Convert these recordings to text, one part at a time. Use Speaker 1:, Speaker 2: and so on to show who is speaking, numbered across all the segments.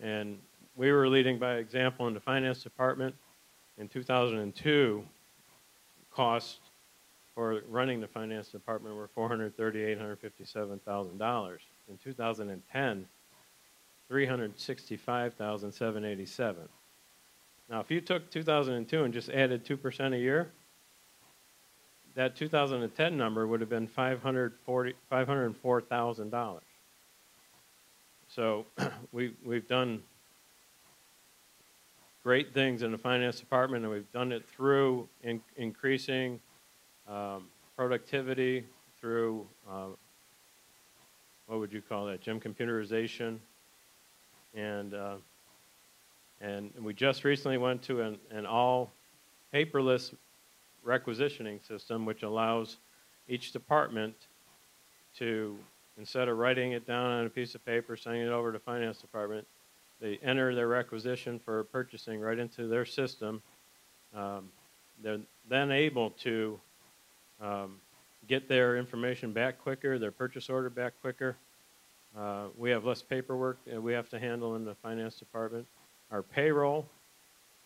Speaker 1: And we were leading by example in the finance department. In 2002, costs for running the finance department were $438,857,000. In 2010, $365,787. Now, if you took 2002 and just added 2% a year, that 2010 number would have been $504,000. So we've done great things in the finance department, and we've done it through increasing productivity, through what would you call that, Jim, computerization, and we just recently went to an all paperless requisitioning system, which allows each department to, instead of writing it down on a piece of paper, sending it over to the finance department, they enter their requisition for purchasing right into their system. They're then able to get their information back quicker, their purchase order back quicker. We have less paperwork that we have to handle in the finance department. Our payroll,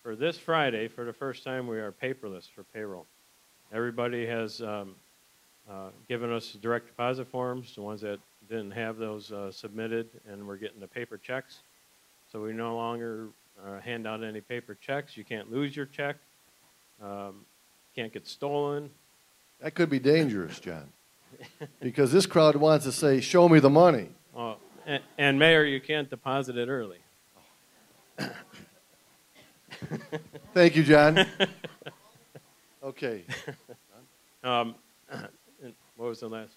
Speaker 1: for this Friday, for the first time, we are paperless for payroll. Everybody has given us direct deposit forms, the ones that didn't have those submitted, and we're getting the paper checks. So we no longer hand out any paper checks. You can't lose your check. Can't get stolen.
Speaker 2: That could be dangerous, John, because this crowd wants to say, show me the money.
Speaker 1: And Mayor, you can't deposit it early.
Speaker 2: Thank you, John. Okay.
Speaker 1: What was the last?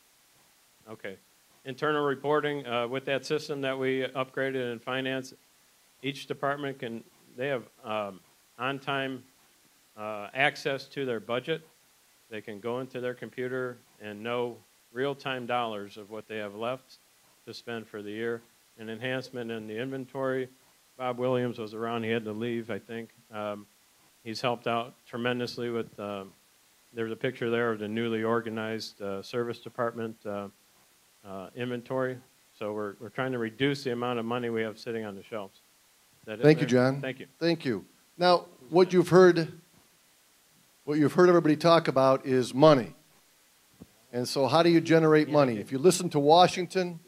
Speaker 1: Okay. Internal reporting, with that system that we upgraded in finance, each department they have on-time access to their budget. They can go into their computer and know real-time dollars of what they have left to spend for the year. An enhancement in the inventory. Bob Williams was around. He had to leave, I think. He's helped out tremendously with, there's a picture there of the newly organized service department inventory. So we're trying to reduce the amount of money we have sitting on the shelves.
Speaker 2: Thank you, John.
Speaker 1: Thank you.
Speaker 2: Thank you. Now, what you've heard everybody talk about is money. And so how do you generate money? If you listen to Washington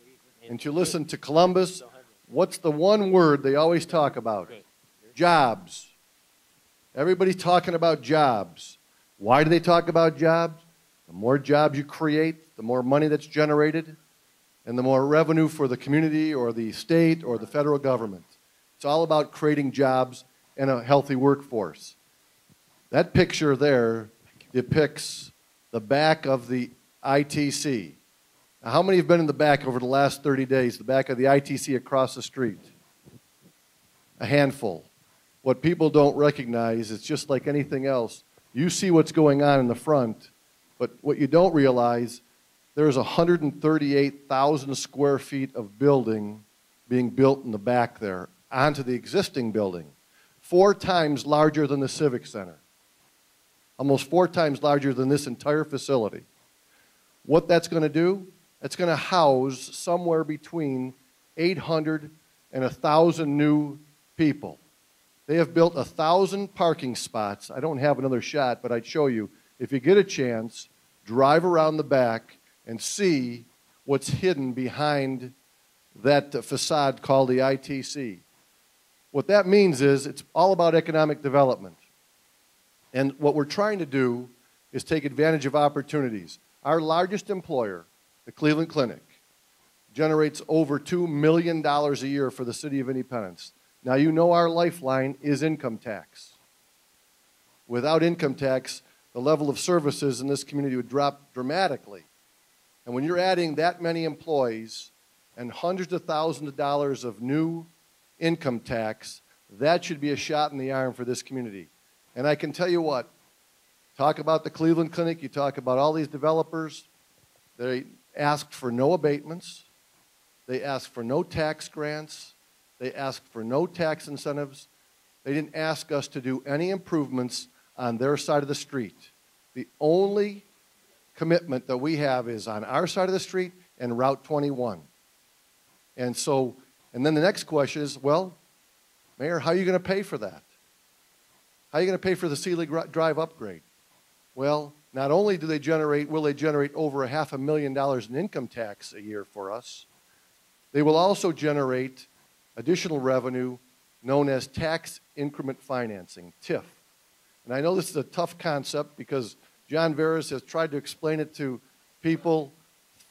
Speaker 2: and you listen to Columbus, what's the one word they always talk about? Jobs. Everybody's talking about jobs. Why do they talk about jobs? The more jobs you create, the more money that's generated, and the more revenue for the community or the state or the federal government. It's all about creating jobs and a healthy workforce. That picture there depicts the back of the ITC. Now, how many have been in the back over the last 30 days, the back of the ITC across the street? A handful. What people don't recognize, it's just like anything else. You see what's going on in the front, but what you don't realize, there's 138,000 square feet of building being built in the back there onto the existing building, 4 times larger than the Civic Center, almost 4 times larger than this entire facility. What that's going to do, it's going to house somewhere between 800 and 1,000 new people. They have built 1,000 parking spots. I don't have another shot, but I'd show you. If you get a chance, drive around the back and see what's hidden behind that facade called the ITC. What that means is it's all about economic development. And what we're trying to do is take advantage of opportunities. Our largest employer, the Cleveland Clinic, generates over $2 million a year for the City of Independence. Now, you know our lifeline is income tax. Without income tax, the level of services in this community would drop dramatically. And when you're adding that many employees and hundreds of thousands of dollars of new income tax, that should be a shot in the arm for this community. And I can tell you what, talk about the Cleveland Clinic, you talk about all these developers, they asked for no abatements, they asked for no tax grants, they asked for no tax incentives, they didn't ask us to do any improvements on their side of the street. The only commitment that we have is on our side of the street and Route 21. And then the next question is, well, Mayor, how are you going to pay for that? How are you going to pay for the Sealy Drive upgrade? Well, not only will they generate over $500,000 in income tax a year for us, they will also generate additional revenue known as tax increment financing, TIF. And I know this is a tough concept because John Veras has tried to explain it to people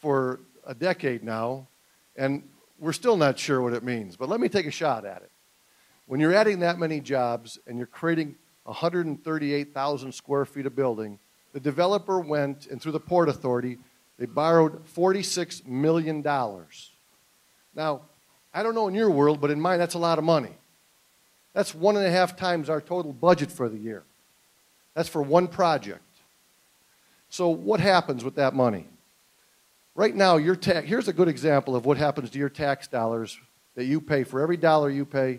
Speaker 2: for a decade now, and we're still not sure what it means. But let me take a shot at it. When you're adding that many jobs and you're creating 138,000 square feet of building, the developer went, and through the Port Authority, they borrowed $46 million. Now, I don't know in your world, but in mine, that's a lot of money. That's 1.5 times our total budget for the year. That's for one project. So what happens with that money? Right now, here's a good example of what happens to your tax dollars that you pay. For every dollar you pay,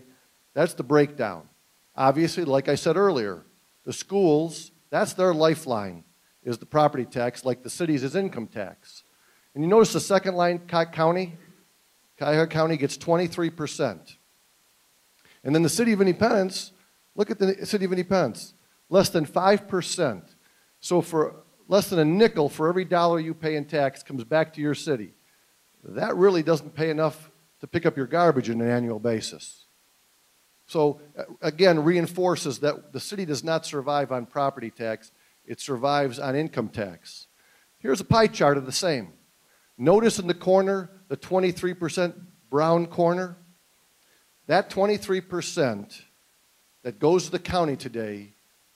Speaker 2: that's the breakdown. Obviously, like I said earlier, the schools, that's their lifeline, is the property tax, like the city's is income tax. And you notice the second line, Cuyahoga County gets 23%. And then the City of Independence, look at the City of Independence, less than 5%. So for less than a nickel for every dollar you pay in tax comes back to your city. That really doesn't pay enough to pick up your garbage on an annual basis. So again, reinforces that the city does not survive on property tax, it survives on income tax. Here's a pie chart of the same. Notice in the corner, the 23% brown corner. That 23% that goes to the county today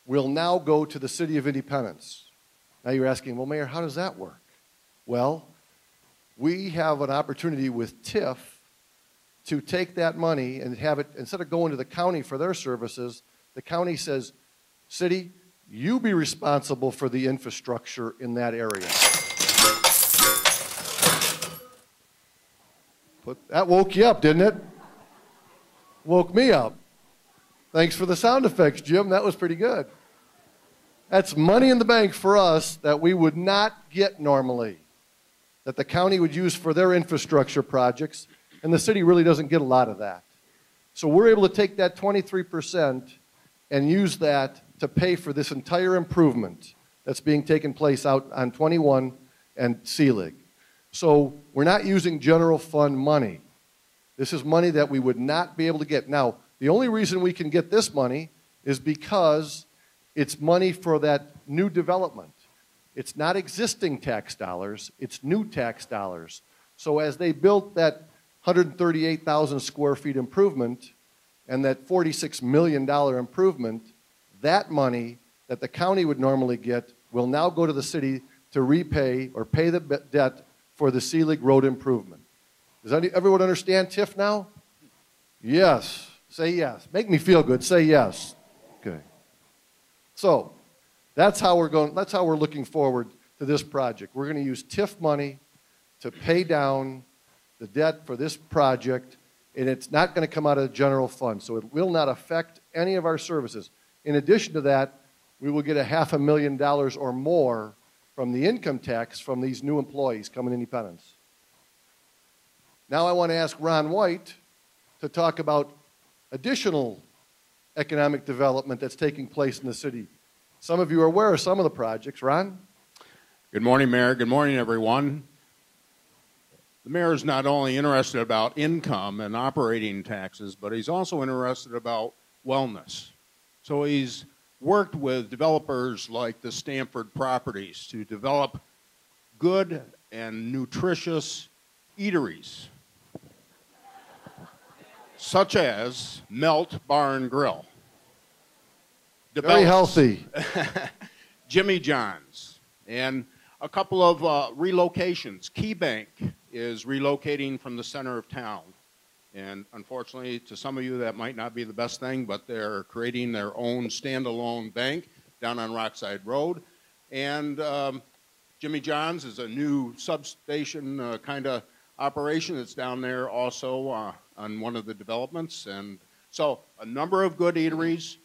Speaker 2: will now go to the City of Independence. Now you're asking, well, Mayor, how does that work? Well, we have an opportunity with TIF to take that money and have it, instead of going to the county for their services, the county says, City, you be responsible for the infrastructure in that area. That woke you up, didn't it? Woke me up. Thanks for the sound effects, Jim. That was pretty good. That's money in the bank for us that we would not get normally, that the county would use for their infrastructure projects, and the city really doesn't get a lot of that. So we're able to take that 23% and use that to pay for this entire improvement that's being taken place out on 21 and Seelig. So we're not using general fund money. This is money that we would not be able to get. Now, the only reason we can get this money is because it's money for that new development. It's not existing tax dollars, it's new tax dollars. So as they built that 138,000 square feet improvement and that $46 million improvement, that money that the county would normally get will now go to the city to repay or pay the debt for the Seelig Road improvement. Does everyone understand TIF now? Yes. Say yes. Make me feel good. Say yes. Okay. So that's how we're looking forward to this project. We're going to use TIF money to pay down the debt for this project, and it's not going to come out of the general fund, so it will not affect any of our services. In addition to that, we will get $500,000 or more from the income tax from these new employees coming to Independence. Now I want to ask Ron White to talk about additional economic development that's taking place in the city. Some of you are aware of some of the projects. Ron?
Speaker 3: Good morning, Mayor. Good morning, everyone. The mayor is not only interested about income and operating taxes, but he's also interested about wellness. So he's worked with developers like the Stanford Properties to develop good and nutritious eateries, such as Melt Bar and Grill.
Speaker 2: Very healthy.
Speaker 3: Jimmy John's, and a couple of relocations. Key Bank is relocating from the center of town. And unfortunately, to some of you, that might not be the best thing, but they're creating their own standalone bank down on Rockside Road. And Jimmy John's is a new substation kind of operation that's down there also on one of the developments. And so a number of good eateries.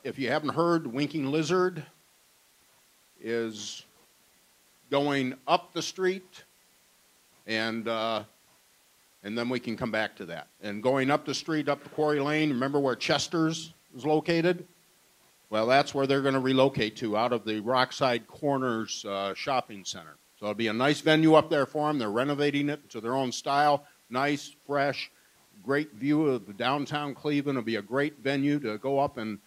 Speaker 3: If you haven't heard, Winking Lizard is going up the street, and and then we can come back to that. And going up the street, up the Quarry Lane, remember where Chester's is located? Well, that's where they're going to relocate to, out of the Rockside Corners shopping center. So it'll be a nice venue up there for them. They're renovating it to their own style, nice, fresh, great view of the downtown Cleveland. It'll be a great venue to go up and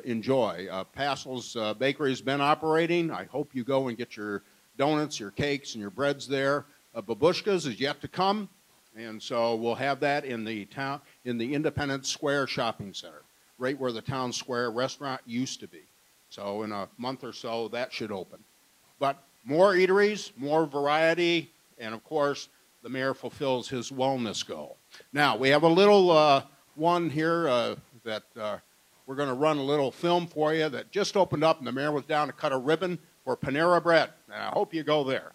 Speaker 3: enjoy. Passel's Bakery has been operating. I hope you go and get your donuts, your cakes, and your breads there. Babushka's is yet to come, and so we'll have that in the Independence Square Shopping Center, right where the Town Square restaurant used to be. So in a month or so, that should open. But more eateries, more variety, and of course, the mayor fulfills his wellness goal. Now, we have a little one here that we're going to run a little film for you that just opened up, and the mayor was down to cut a ribbon for Panera Bread. And I hope you go there.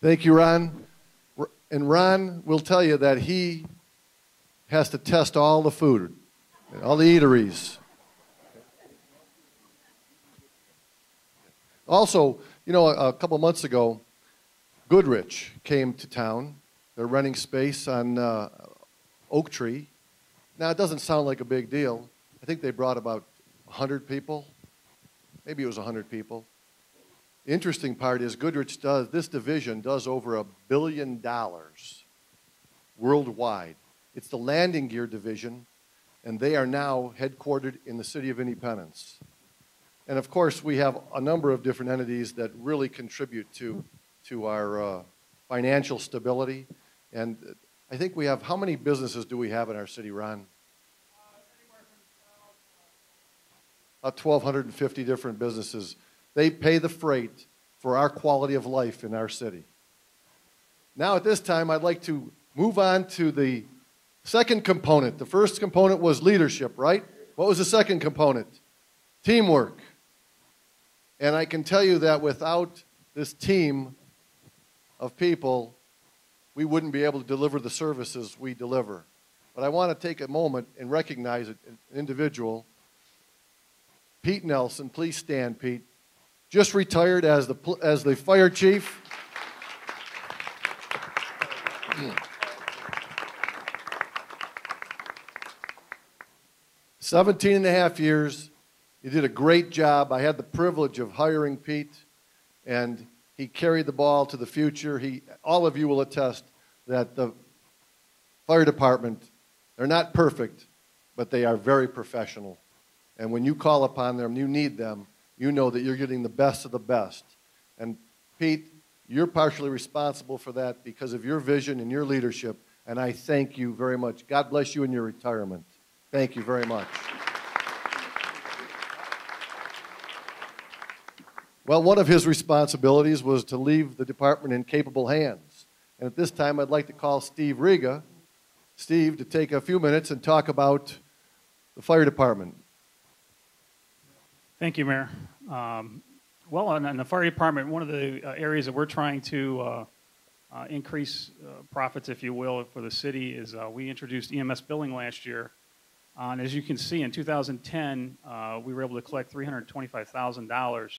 Speaker 2: Thank you, Ron. And Ron will tell you that he has to test all the food, all the eateries. Also, you know, a couple months ago, Goodrich came to town. They're renting space on Oak Tree. Now, it doesn't sound like a big deal. I think they brought about 100 people. Maybe it was 100 people. The interesting part is this division does over $1 billion worldwide. It's the landing gear division, and they are now headquartered in the city of Independence. And of course, we have a number of different entities that really contribute to our financial stability. And I think we have, how many businesses do we have in our city, Ron? About 1,250 different businesses. They pay the freight for our quality of life in our city. Now at this time, I'd like to move on to the second component. The first component was leadership, right? What was the second component? Teamwork. And I can tell you that without this team of people, we wouldn't be able to deliver the services we deliver. But I want to take a moment and recognize an individual. Pete Nelson, please stand, Pete. Just retired as the fire chief. 17 and a half years. You did a great job. I had the privilege of hiring Pete, and he carried the ball to the future. All of you will attest that the fire department, they're not perfect, but they are very professional. And when you call upon them, you need them, you know that you're getting the best of the best. And Pete, you're partially responsible for that because of your vision and your leadership, and I thank you very much. God bless you in your retirement. Thank you very much. Well, one of his responsibilities was to leave the department in capable hands. And at this time, I'd like to call Steve Riga. Steve, to take a few minutes and talk about the fire department.
Speaker 4: Thank you, Mayor. Well, in the fire department, one of the areas that we're trying to increase profits, if you will, for the city is we introduced EMS billing last year. And as you can see, in 2010, we were able to collect $325,000